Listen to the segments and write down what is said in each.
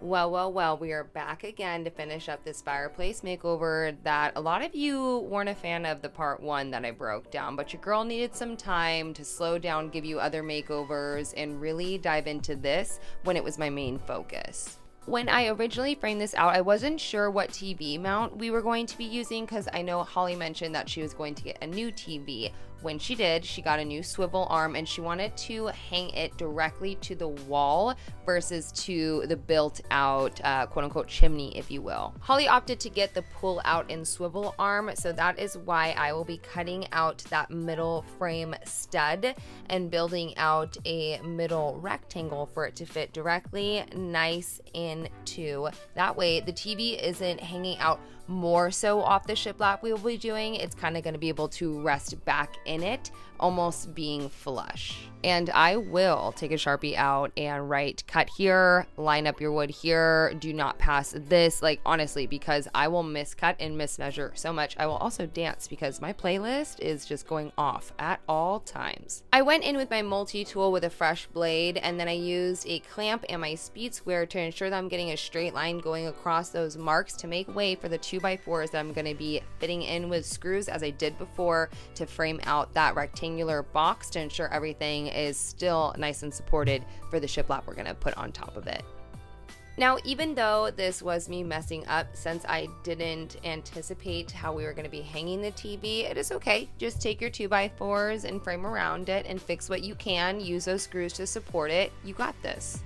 Well, we are back again to finish up this fireplace makeover that a lot of you weren't a fan of the part one that I broke down, but your girl needed some time to slow down, give you other makeovers, and really dive into this when it was my main focus. When I originally framed this out, I wasn't sure what TV mount we were going to be using because I know Holly mentioned that she was going to get a new TV. When she did, she got a new swivel arm and she wanted to hang it directly to the wall versus to the built out quote unquote chimney, if you will. Holly opted to get the pull out and swivel arm, so that is why I will be cutting out that middle frame stud and building out a middle rectangle for it to fit directly nice into. That way the TV isn't hanging out more so off the shiplap we will be doing. It's kind of going to be able to rest back in it, almost being flush. And I will take a Sharpie out and write cut here, line up your wood here, do not pass this, like honestly, because I will miscut and mismeasure so much. I will also dance because my playlist is just going off at all times. I went in with my multi-tool with a fresh blade, and then I used a clamp and my speed square to ensure that I'm getting a straight line going across those marks to make way for the 2x4s that I'm going to be fitting in with screws as I did before to frame out that rectangular box to ensure everything is still nice and supported for the shiplap we're going to put on top of it. Now, even though this was me messing up since I didn't anticipate how we were going to be hanging the TV, it is okay. Just take your 2x4s and frame around it and fix what you can. Use those screws to support it. You got this.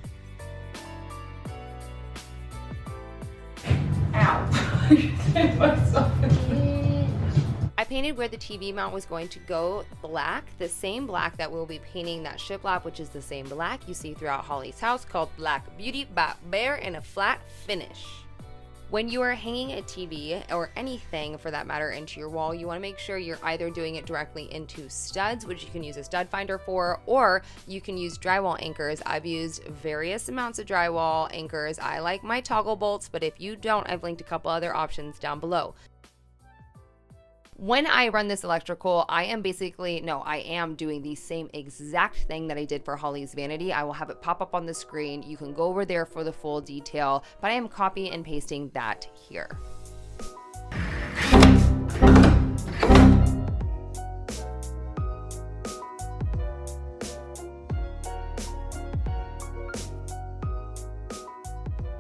I painted where the TV mount was going to go black, the same black that we'll be painting that shiplap, which is the same black you see throughout Holly's house, called Black Beauty by Behr, in a flat finish. When you are hanging a TV, or anything for that matter, into your wall, you want to make sure you're either doing it directly into studs, which you can use a stud finder for, or you can use drywall anchors. I've used various amounts of drywall anchors. I like my toggle bolts, but if you don't, I've linked a couple other options down below. When I run this electrical, I am doing the same exact thing that I did for Holly's vanity. I will have it pop up on the screen. You can go over there for the full detail, but I am copy and pasting that here.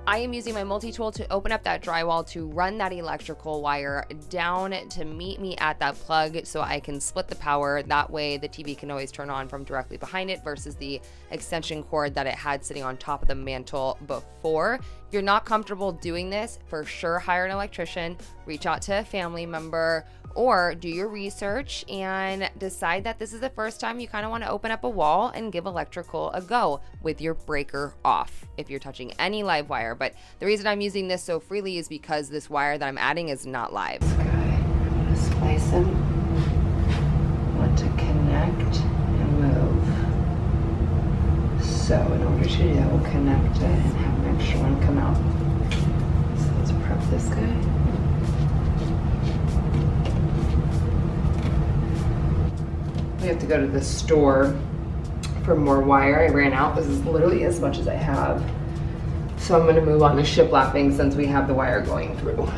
I am using my multi-tool to open up that drywall to run that electrical wire down to meet me at that plug so I can split the power. That way the TV can always turn on from directly behind it versus the extension cord that it had sitting on top of the mantle before. If you're not comfortable doing this, for sure hire an electrician, reach out to a family member, or do your research and decide that this is the first time you kind of want to open up a wall and give electrical a go with your breaker off if you're touching any live wire. But the reason I'm using this so freely is because this wire that I'm adding is not live. Okay, I'm going to splice them. I want to connect and move. So in order to do that, we'll connect it and have an extra one come out. So let's prep this guy. We have to go to the store for more wire. I ran out. This is literally as much as I have. So I'm going to move on to shiplapping since we have the wire going through.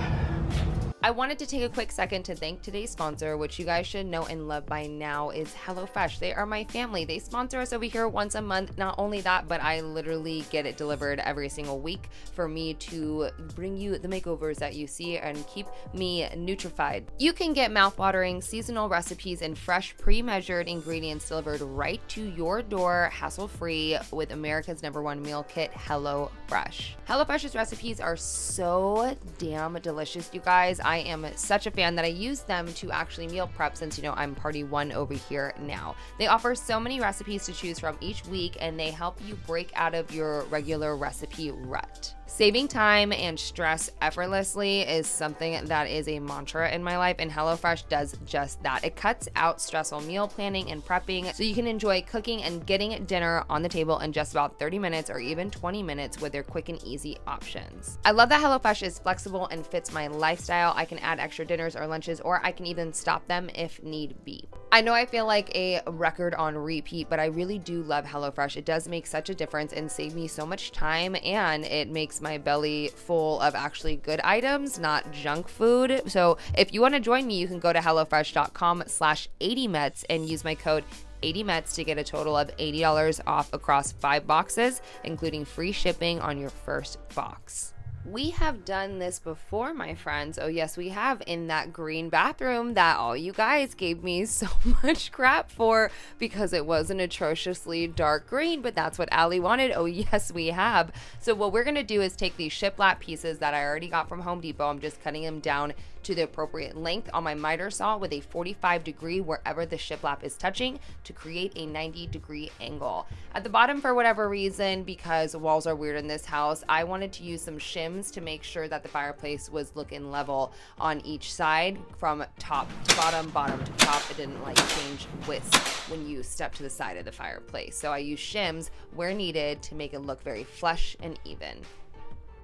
I wanted to take a quick second to thank today's sponsor, which you guys should know and love by now, is HelloFresh. They are my family. They sponsor us over here once a month. Not only that, but I literally get it delivered every single week for me to bring you the makeovers that you see and keep me nutrified. You can get mouthwatering seasonal recipes and fresh pre-measured ingredients delivered right to your door, hassle-free, with America's #1 meal kit, HelloFresh. HelloFresh's recipes are so damn delicious, you guys. I am such a fan that I use them to actually meal prep since, you know, I'm party one over here now. They offer so many recipes to choose from each week, and they help you break out of your regular recipe rut. Saving time and stress effortlessly is something that is a mantra in my life, and HelloFresh does just that. It cuts out stressful meal planning and prepping so you can enjoy cooking and getting dinner on the table in just about 30 minutes or even 20 minutes with their quick and easy options. I love that HelloFresh is flexible and fits my lifestyle. I can add extra dinners or lunches, or I can even stop them if need be. I know I feel like a record on repeat, but I really do love HelloFresh. It does make such a difference and save me so much time, and it makes my belly full of actually good items, not junk food. So if you want to join me, you can go to hellofresh.com/80Metz and use my code 80Metz to get a total of $80 off across 5 boxes, including free shipping on your first box. We have done this before, my friends. Oh, yes, we have, in that green bathroom that all you guys gave me so much crap for because it was an atrociously dark green, but that's what Allie wanted. Oh, yes, we have. So what we're going to do is take these shiplap pieces that I already got from Home Depot. I'm just cutting them down to the appropriate length on my miter saw with a 45-degree wherever the shiplap is touching to create a 90-degree angle. At the bottom, for whatever reason, because walls are weird in this house, I wanted to use some shims to make sure that the fireplace was looking level on each side from top to bottom, bottom to top. It didn't like change widths when you step to the side of the fireplace. So I used shims where needed to make it look very flush and even.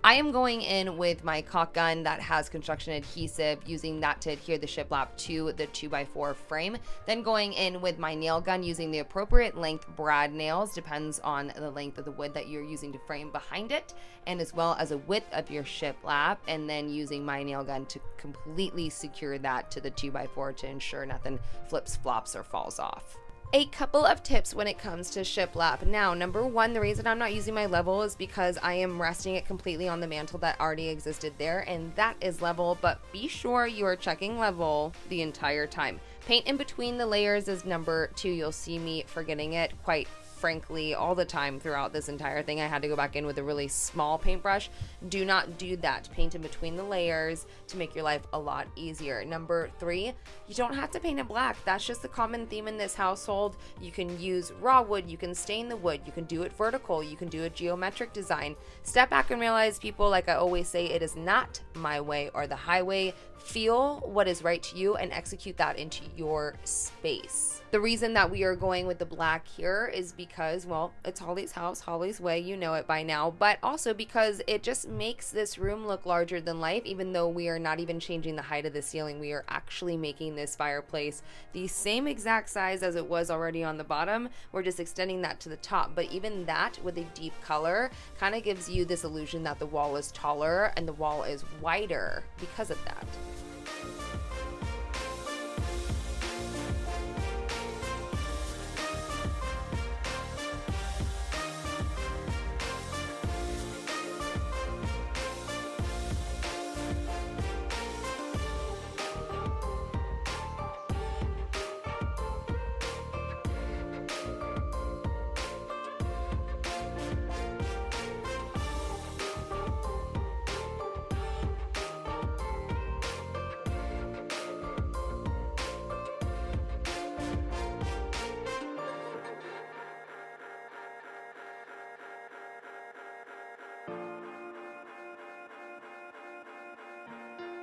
I am going in with my caulk gun that has construction adhesive, using that to adhere the shiplap to the 2x4 frame. Then going in with my nail gun using the appropriate length brad nails, depends on the length of the wood that you're using to frame behind it, and as well as a width of your shiplap, and then using my nail gun to completely secure that to the 2x4 to ensure nothing flips, flops, or falls off. A couple of tips when it comes to shiplap. Now, number one, the reason I'm not using my level is because I am resting it completely on the mantle that already existed there, and that is level, but be sure you are checking level the entire time. Paint in between the layers is number two. You'll see me forgetting it quite frankly all the time throughout this entire thing. I had to go back in with a really small paintbrush. Do not do that. Paint in between the layers to make your life a lot easier. Number three, you don't have to paint it black. That's just the common theme in this household. You can use raw wood, you can stain the wood, you can do it vertical, you can do a geometric design. Step back and realize, people, like I always say, it is not my way or the highway. Feel what is right to you and execute that into your space. The reason that we are going with the black here is because, well, it's Holly's house, Holly's way, you know it by now, but also because it just makes this room look larger than life. Even though we are not even changing the height of the ceiling, we are actually making this fireplace the same exact size as it was already on the bottom. We're just extending that to the top, but even that with a deep color kind of gives you this illusion that the wall is taller and the wall is wider because of that.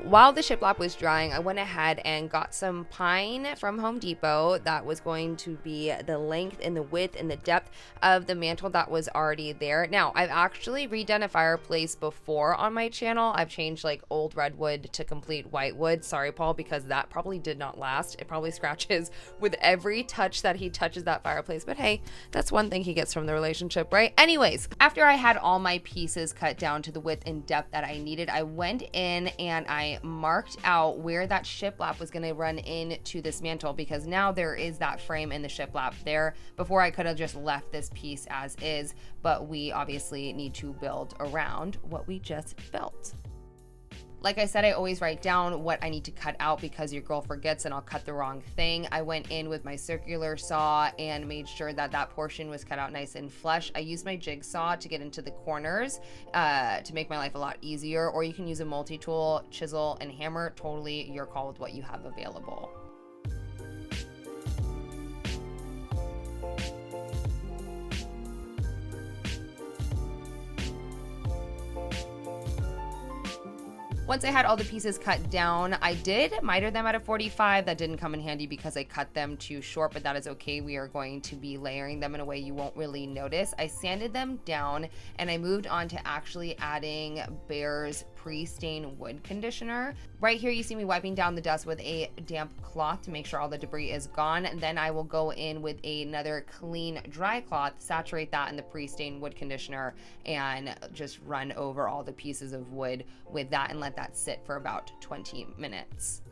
While the shiplap was drying, I went ahead and got some pine from Home Depot that was going to be the length and the width and the depth of the mantle that was already there. Now, I've actually redone a fireplace before on my channel. I've changed like old redwood to complete whitewood. Sorry, Paul, because that probably did not last. It probably scratches with every touch that he touches that fireplace. But hey, that's one thing he gets from the relationship, right? Anyways, after I had all my pieces cut down to the width and depth that I needed, I went in and I marked out where that shiplap was going to run into this mantle, because now there is that frame in the shiplap there. Before, I could have just left this piece as is, but we obviously need to build around what we just built. Like I said, I always write down what I need to cut out because your girl forgets and I'll cut the wrong thing. I went in with my circular saw and made sure that that portion was cut out nice and flush. I used my jigsaw to get into the corners to make my life a lot easier, or you can use a multi-tool, chisel, and hammer. Totally your call with what you have available. Once I had all the pieces cut down, I did miter them at a 45. That didn't come in handy because I cut them too short, but that is okay. We are going to be layering them in a way you won't really notice. I sanded them down and I moved on to actually adding Behr's pre-stain wood conditioner. Right here you see me wiping down the dust with a damp cloth to make sure all the debris is gone. And then I will go in with another clean dry cloth, saturate that in the pre-stain wood conditioner, and just run over all the pieces of wood with that and let that sit for about 20 minutes.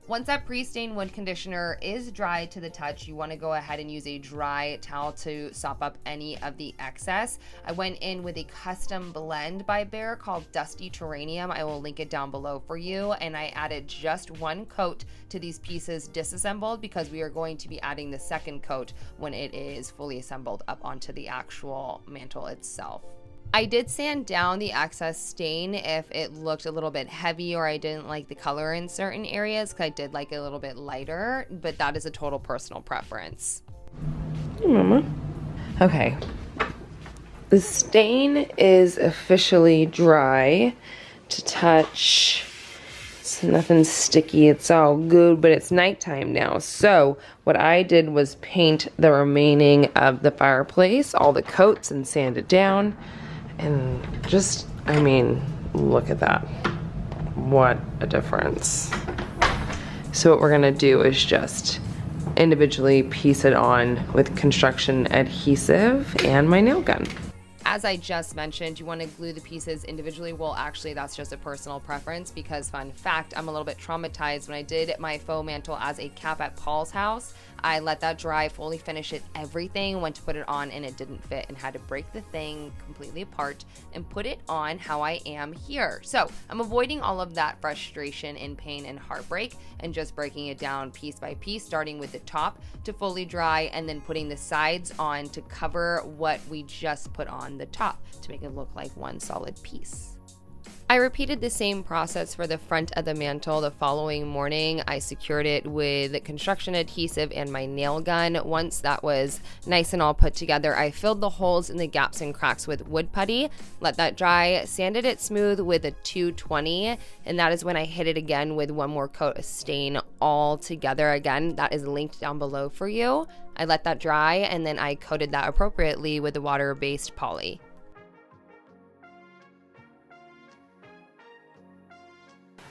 Once that pre-stained wood conditioner is dry to the touch, you want to go ahead and use a dry towel to sop up any of the excess. I went in with a custom blend by Behr called Dusty Terrarium. I will link it down below for you. And I added just one coat to these pieces disassembled because we are going to be adding the second coat when it is fully assembled up onto the actual mantle itself. I did sand down the excess stain if it looked a little bit heavy or I didn't like the color in certain areas, because I did like it a little bit lighter, but that is a total personal preference. Hey, Mama. Okay. The stain is officially dry to touch. It's nothing sticky. It's all good, but it's nighttime now. So what I did was paint the remaining of the fireplace, all the coats, and sand it down. And just, I mean, look at that. What a difference. So what we're gonna do is just individually piece it on with construction adhesive and my nail gun. As I just mentioned, you want to glue the pieces individually. Well, actually, that's just a personal preference because, fun fact, I'm a little bit traumatized. When I did my faux mantle as a cap at Paul's house, I let that dry, fully finish it, everything, went to put it on and it didn't fit and had to break the thing completely apart and put it on how I am here. So I'm avoiding all of that frustration and pain and heartbreak and just breaking it down piece by piece, starting with the top to fully dry and then putting the sides on to cover what we just put on the top to make it look like one solid piece. I repeated the same process for the front of the mantle the following morning. I secured it with construction adhesive and my nail gun. Once that was nice and all put together, I filled the holes in the gaps and cracks with wood putty, let that dry, sanded it smooth with a 220, and that is when I hit it again with one more coat of stain all together. Again, that is linked down below for you. I let that dry and then I coated that appropriately with the water-based poly.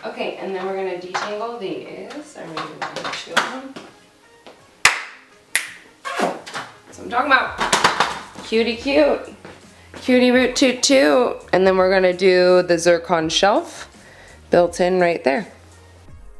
Okay, and then we're going to detangle these. I'm going to do two of them. That's what I'm talking about. Cutie cute. Cutie root toot toot. And then we're going to do the zircon shelf built in right there.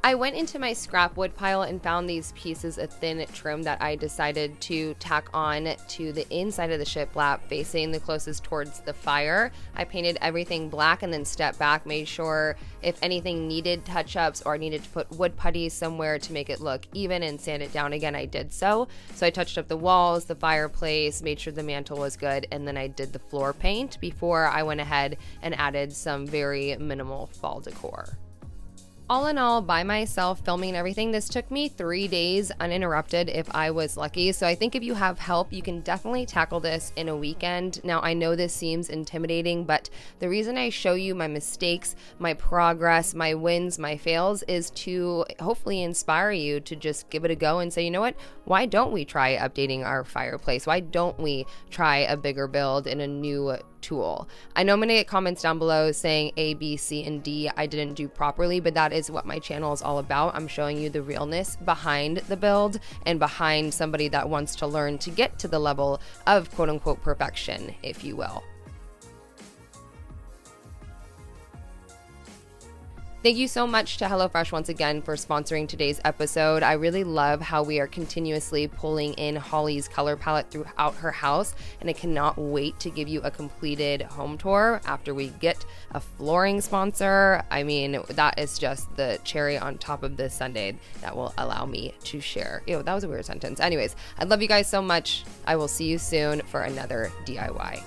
I went into my scrap wood pile and found these pieces of thin trim that I decided to tack on to the inside of the shiplap facing the closest towards the fire. I painted everything black and then stepped back, made sure if anything needed touch-ups or I needed to put wood putty somewhere to make it look even and sand it down again, I did so. So I touched up the walls, the fireplace, made sure the mantle was good, and then I did the floor paint before I went ahead and added some very minimal fall decor. All in all, by myself, filming everything, this took me 3 days uninterrupted if I was lucky. So I think if you have help, you can definitely tackle this in a weekend. Now, I know this seems intimidating, but the reason I show you my mistakes, my progress, my wins, my fails is to hopefully inspire you to just give it a go and say, you know what, why don't we try updating our fireplace? Why don't we try a bigger build in a new tool? I know I'm gonna get comments down below saying A, B, C, and D I didn't do properly, but that is what my channel is all about. I'm showing you the realness behind the build and behind somebody that wants to learn to get to the level of quote unquote perfection, if you will. Thank you so much to HelloFresh once again for sponsoring today's episode. I really love how we are continuously pulling in Holly's color palette throughout her house, and I cannot wait to give you a completed home tour after we get a flooring sponsor. I mean, that is just the cherry on top of this sundae that will allow me to share. Ew, that was a weird sentence. Anyways, I love you guys so much. I will see you soon for another DIY.